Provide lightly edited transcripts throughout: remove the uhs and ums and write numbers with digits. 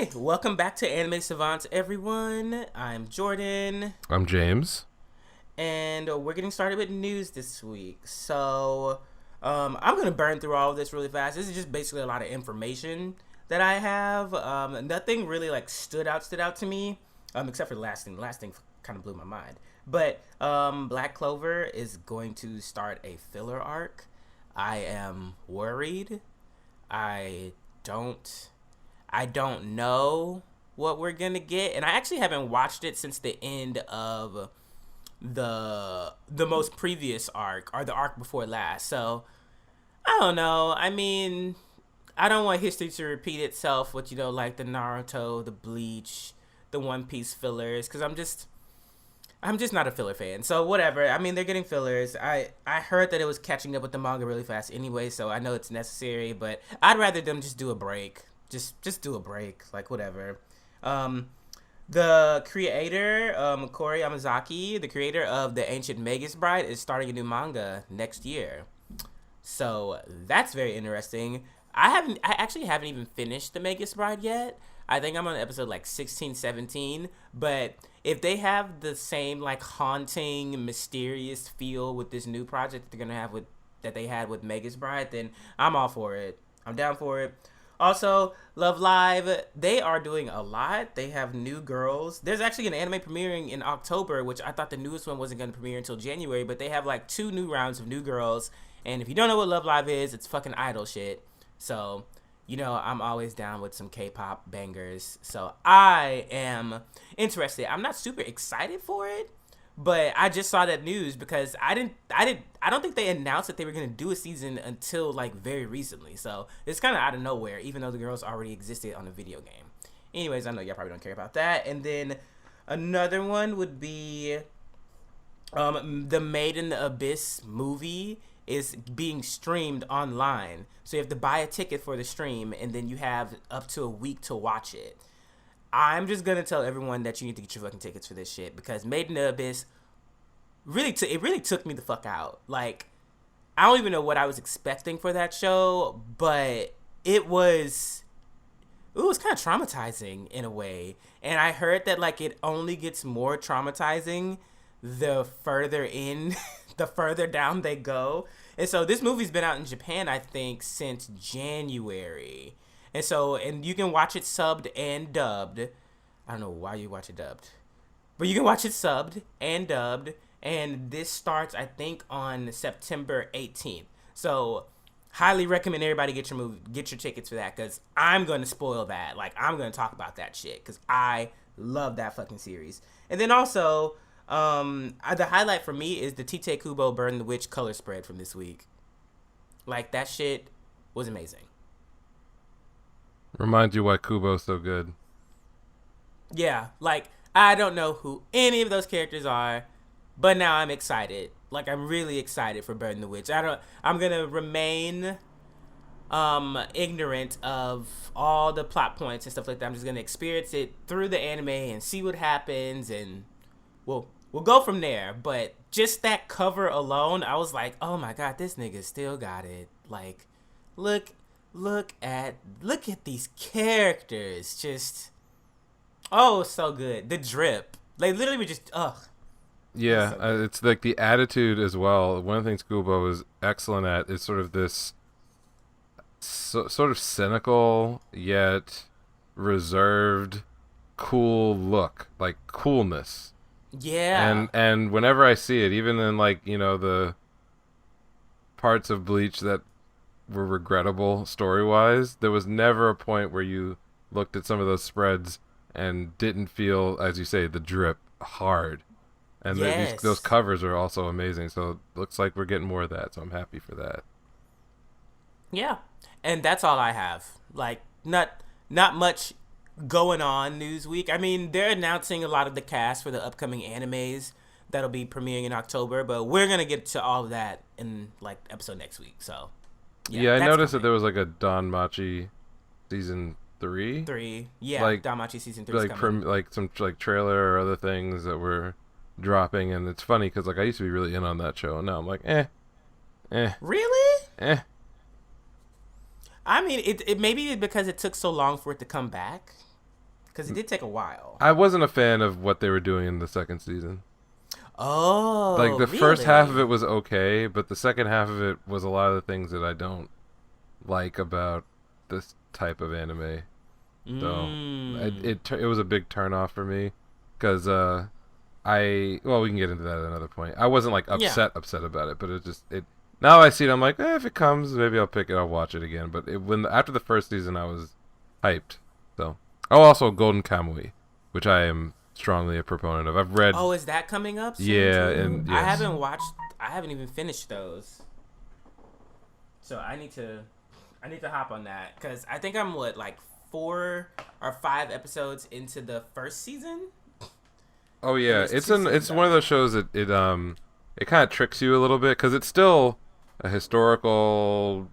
Okay, welcome back to Anime Savants, everyone. I'm Jordan, I'm James. and we're getting started with news this week. I'm gonna burn through all of this really fast. This is just basically a lot of information that I have. Nothing really like stood out to me, except for the last thing. The last thing kind of blew my mind. But Black Clover is going to start a filler arc. I am worried. I don't. I don't know what we're gonna get, and I actually haven't watched it since the end of the most previous arc, or the arc before last. So I don't know. I mean, I don't want history to repeat itself with like the Naruto, the Bleach, the One Piece fillers, because I'm just not a filler fan. So whatever. I mean, they're getting fillers. I heard that it was catching up with the manga really fast anyway, so I know it's necessary, but I'd rather them just do a break. Just do a break, like whatever. The creator, Kori Yamazaki, the creator of The Ancient Magus Bride, is starting a new manga next year. So that's very interesting. I actually haven't even finished The Magus Bride yet. I think I'm on episode like 16, 17. But if they have the same like haunting, mysterious feel with this new project that they're gonna have that they had with Magus Bride, then I'm all for it. I'm down for it. Also, Love Live, they are doing a lot. They have new girls. There's actually an anime premiering in October, which I thought the newest one wasn't going to premiere until January, but they have like 2 new rounds of new girls. And if you don't know what Love Live is, it's fucking idol shit. So, I'm always down with some K-pop bangers. So I am interested. I'm not super excited for it, but I just saw that news because I don't think they announced that they were going to do a season until like very recently. So it's kind of out of nowhere, even though the girls already existed on the video game. Anyways, I know y'all probably don't care about that. And then another one would be the Made in the Abyss movie is being streamed online. So you have to buy a ticket for the stream, and then you have up to a week to watch it. I'm just gonna tell everyone that you need to get your fucking tickets for this shit, because Made in the Abyss it really took me the fuck out. Like, I don't even know what I was expecting for that show, but it was kind of traumatizing in a way. And I heard that like it only gets more traumatizing the further the further down they go. And so this movie's been out in Japan, I think, since January. And you can watch it subbed and dubbed. I don't know why you watch it dubbed, but you can watch it subbed and dubbed. And this starts, I think, on September 18th. So highly recommend everybody get your tickets for that, because I'm going to spoil that. Like, I'm going to talk about that shit, because I love that fucking series. And then also, the highlight for me is the Tite Kubo Burn the Witch color spread from this week. Like, that shit was amazing. Remind you why Kubo's so good. Yeah, like, I don't know who any of those characters are, but now I'm excited. Like, I'm really excited for Burn the Witch. I'm gonna remain ignorant of all the plot points and stuff like that. I'm just gonna experience it through the anime and see what happens, and we'll go from there. But just that cover alone, I was like, oh my god, this nigga still got it. Like, look at these characters. Just, oh, so good. The drip. Like, literally, we just, ugh. Yeah, so it's like the attitude as well. One of the things Kubo is excellent at is sort of this sort of cynical yet reserved, cool look, like coolness. Yeah. And whenever I see it, even in like, the parts of Bleach that were regrettable story-wise, there was never a point where you looked at some of those spreads and didn't feel, as you say, the drip hard. And yes. those covers are also amazing. So it looks like we're getting more of that. So I'm happy for that. Yeah. And that's all I have. Like, not much going on news week. I mean, they're announcing a lot of the cast for the upcoming animes that'll be premiering in October, but we're going to get to all of that in, like, episode next week. So, yeah, I noticed that there was, like, a Don Machi season 3. 3. Yeah, like, Don Machi season 3 is coming. Like, some, like, trailer or other things that were dropping, and it's funny because like I used to be really in on that show, and now I'm like really. eh I mean, it maybe because it took so long for it to come back. Because it did take a while. I wasn't a fan of what they were doing in the second season. Like Oh, the first half of really? it was okay, but the second half of it was a lot of the things that I don't like about this type of anime. So Mm. it was a big turnoff for me because we can get into that at another point. I wasn't like Yeah. upset about it, but it now I see it. I'm like, if it comes, maybe I'll pick it. I'll watch it again. But when after the first season, I was hyped. So also Golden Kamuy, which I am strongly a proponent of. I've read, Oh, is that coming up soon yeah, too? and I yes. haven't watched. I haven't even finished those. So I need to hop on that because I think I'm what like 4 or 5 episodes into the first season, Oh and yeah, there's two seasons it's one of out. those shows that it kind of tricks you a little bit because it's still a historical,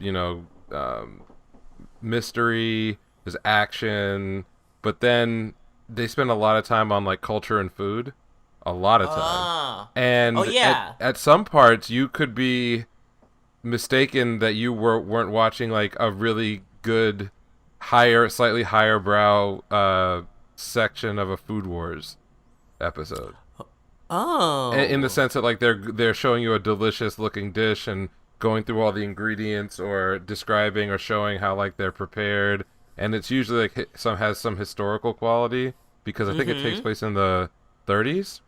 mystery. There's action, but then they spend a lot of time on like culture and food, a lot of time, Ah, oh and yeah. at some parts you could be mistaken that you weren't watching like a really good, slightly higher brow section of a Food Wars episode. In the Oh. sense that like they're showing you a delicious looking dish and going through all the ingredients or describing or showing how like they're prepared, and it's usually like some historical quality because I think it takes Mm-hmm. place in the 30s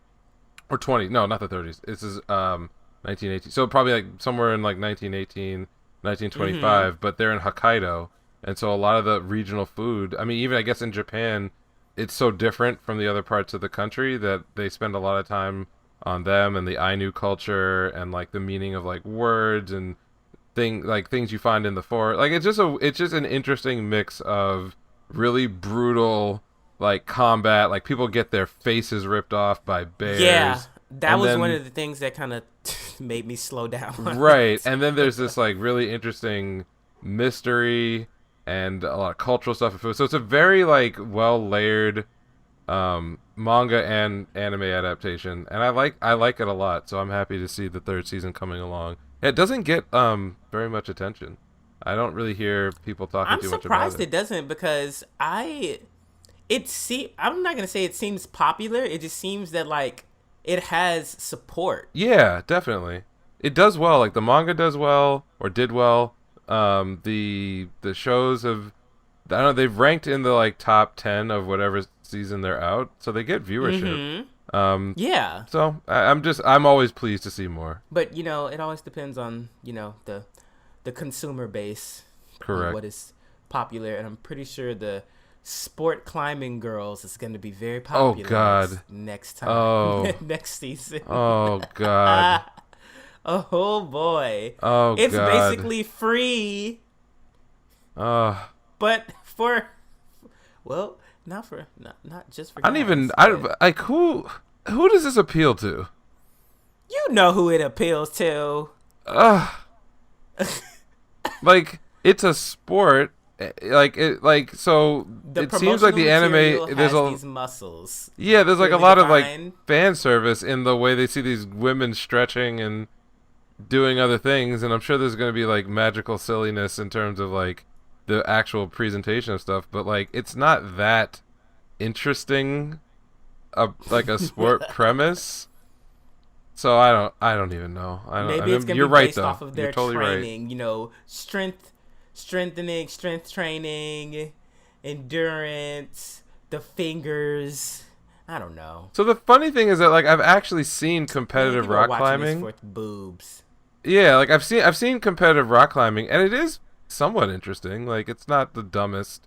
or 20, no, not the 30s. This is 1918, so probably like somewhere in like 1918, Mm-hmm. 1925, but they're in Hokkaido, and so a lot of the regional food, I mean, even I guess in Japan, it's so different from the other parts of the country that they spend a lot of time on them and the Ainu culture and like the meaning of like words and things you find in the forest. Like it's just an interesting mix of really brutal like combat, like people get their faces ripped off by Yeah, bears, that and was one then of the things that kind of made me slow down on right, it. and then there's this like really interesting mystery and a lot of cultural stuff. So it's a very like well layered manga and anime adaptation, and I like it a lot. So I'm happy to see the third season coming along. It doesn't get very much attention. I don't really hear people talking I'm too much about surprised it. it doesn't because I'm not gonna say it seems popular. It just seems that like it has support. Yeah, definitely. It does well. Like the manga does well or did well. The shows have I don't know, they've ranked in the like top 10 of whatever season they're out, so they get viewership. Mm-hmm. Um Yeah, I'm always pleased to see more. but it always depends on the consumer base on Correct. what is popular, and I'm pretty sure the sport climbing girls is going to be very Oh popular god. next time Oh. next season. Oh god. Oh boy, Oh it's god. basically free, Oh. but for well, not just for I don't even guys, but who does this appeal to? you know who it appeals to. Ugh. Like it's a sport, so The it seems like promotional the material anime there's has a these muscles yeah, there's like a clearly lot of like defined. fan service in the way they see these women stretching and doing other things, and I'm sure there's going to be like magical silliness in terms of like the actual presentation of stuff, but like it's not that interesting like a sport premise. So I don't even know. I Maybe it's mean, gonna you're be right based though. off of You're their totally right. training. Strength training, endurance, the fingers. I don't know. So the funny thing is that like I've actually seen Maybe competitive people are rock watching this climbing. for boobs. Yeah, like I've seen competitive rock climbing, and it is somewhat interesting. Like it's not the dumbest,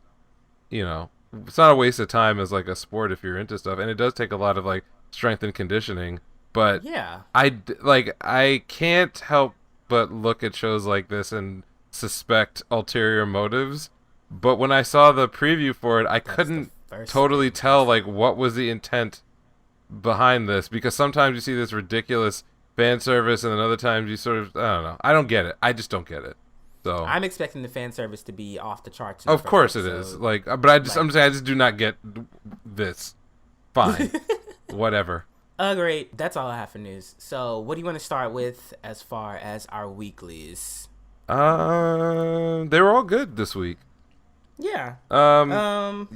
you know, it's not a waste of time as like a sport if you're into stuff, and it does take a lot of like strength and conditioning. But Yeah, I can't help but look at shows like this and suspect ulterior motives. But when I saw the preview for it, I that's the couldn't first totally thing. tell like what was the intent behind this because sometimes you see this ridiculous fan service and then other times you sort of I don't know. I don't get it. I just don't get it. So I'm expecting the fan service to be off the charts in the of first course it is. episode. Like, but I'm Like, saying I just do not get this. Fine, whatever. great. That's all I have for news. So, what do you want to start with as far as our weeklies? They were all good this week. Yeah. Um, Um.